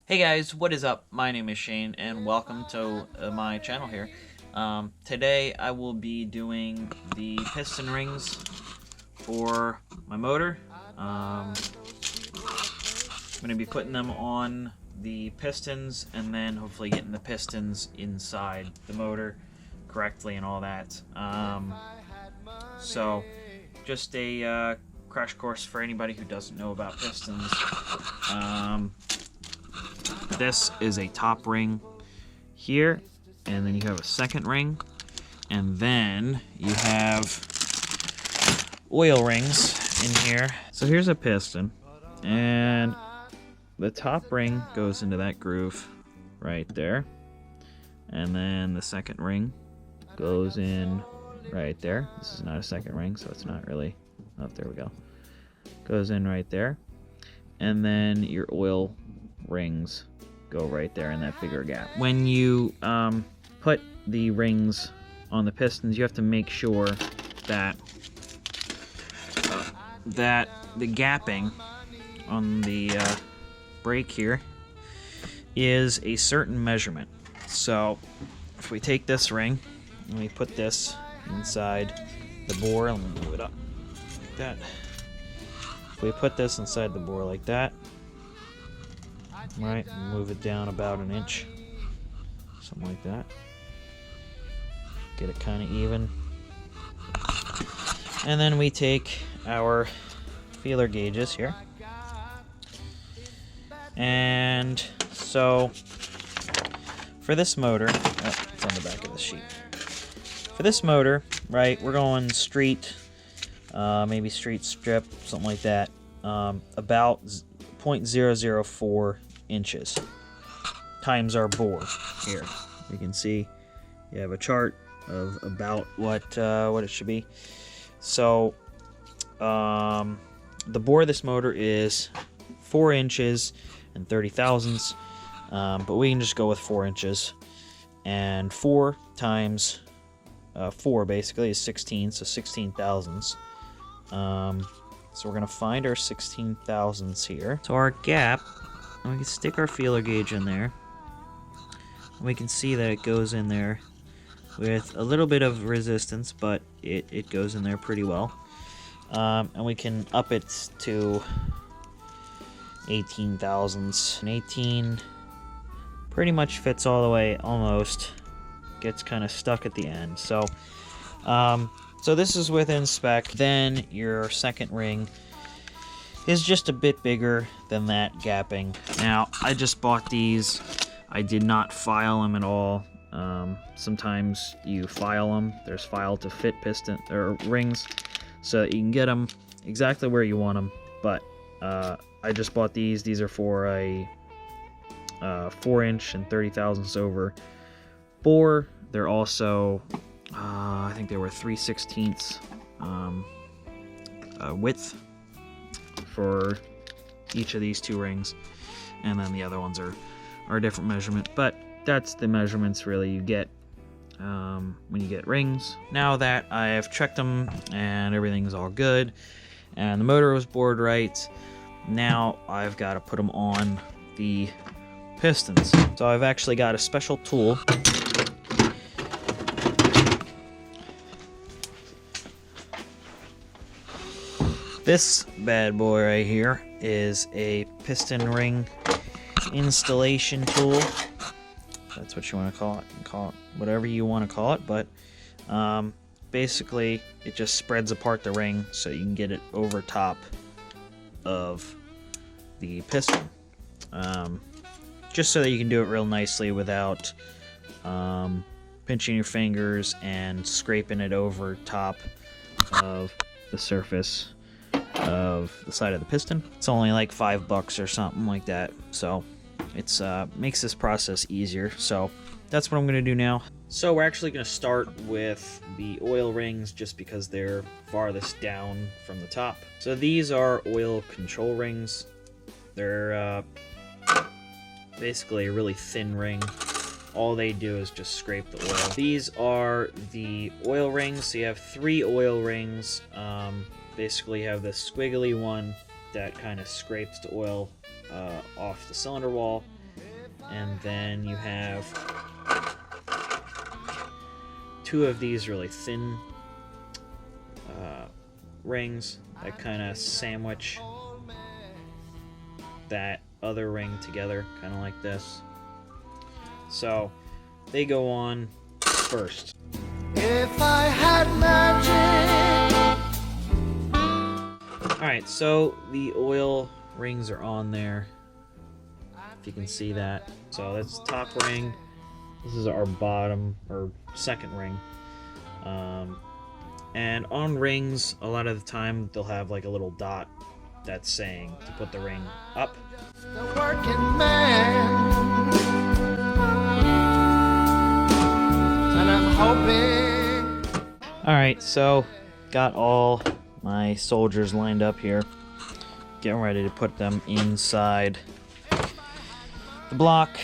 Hey guys, what is up? My name is Shane and welcome to my channel here. Today I will be doing the piston rings for my motor. I'm going to be putting them on the pistons and then hopefully getting the pistons inside the motor correctly and all that. So just a crash course for anybody who doesn't know about pistons. This is a top ring here, and then you have a second ring, and then you have oil rings in here. So here's a piston, and the top ring goes into that groove right there, and then the second ring goes in right there. This is not a second ring, so it's not really, oh, there we go. Goes in right there, and then your oil rings go right there in that bigger gap. When you put the rings on the pistons, you have to make sure that the gapping on the brake here is a certain measurement. So if we take this ring and we put this inside the bore, let me move it up like that. If we put this inside the bore like that, right, move it down about an inch, something like that, get it kind of even, and then we take our feeler gauges here, and so for this motor, oh, it's on the back of the sheet. For this motor, right, we're going street, maybe street strip, something like that, about 0.004 inches times our bore here. You can see you have a chart of about what it should be. So the bore of this motor is 4 inches and 30 thousandths, but we can just go with 4 inches, and 4 times 4 basically is 16, so 16 thousandths. So we're gonna find our 16 thousandths here. So our gap, and we can stick our feeler gauge in there. And we can see that it goes in there with a little bit of resistance, but it goes in there pretty well. And we can up it to 18 thousandths. And 18 pretty much fits all the way, almost. Gets kind of stuck at the end. So, so this is within spec. Then your second ring is just a bit bigger than that gapping. Now, I just bought these. I did not file them at all. Sometimes you file them. There's file to fit piston or rings, so that you can get them exactly where you want them. But I just bought these. These are for a 4 inch and 30 thousandths over bore. They're also, I think they were 3/16 width for each of these two rings, and then the other ones are a different measurement, but that's the measurements really you get when you get rings. Now that I have checked them and everything's all good and the motor was bored right, now I've got to put them on the pistons. So I've actually got a special tool. This bad boy right here is a piston ring installation tool. That's what you want to call it. You can call it whatever you want to call it, but basically it just spreads apart the ring so you can get it over top of the piston. Just so that you can do it real nicely without pinching your fingers and scraping it over top of the surface of the side of the piston. It's only like $5 or something like that, so it's makes this process easier. So that's what I'm gonna do now. So we're actually gonna start with the oil rings just because they're farthest down from the top. So these are oil control rings. They're basically a really thin ring. All they do is just scrape the oil. These are the oil rings. So you have 3 oil rings. Basically you have this squiggly one that kind of scrapes the oil off the cylinder wall. and then you have 2 of these really thin rings that kind of sandwich that other ring together, kind of like this. So they go on first. If I had magic. Alright, so the oil rings are on there, if you can see that. So that's the top ring. This is our bottom or second ring. And on rings, a lot of the time they'll have like a little dot that's saying to put the ring up. The working man. And I'm hoping. Alright, so got all my soldiers lined up here. Getting ready to put them inside the block.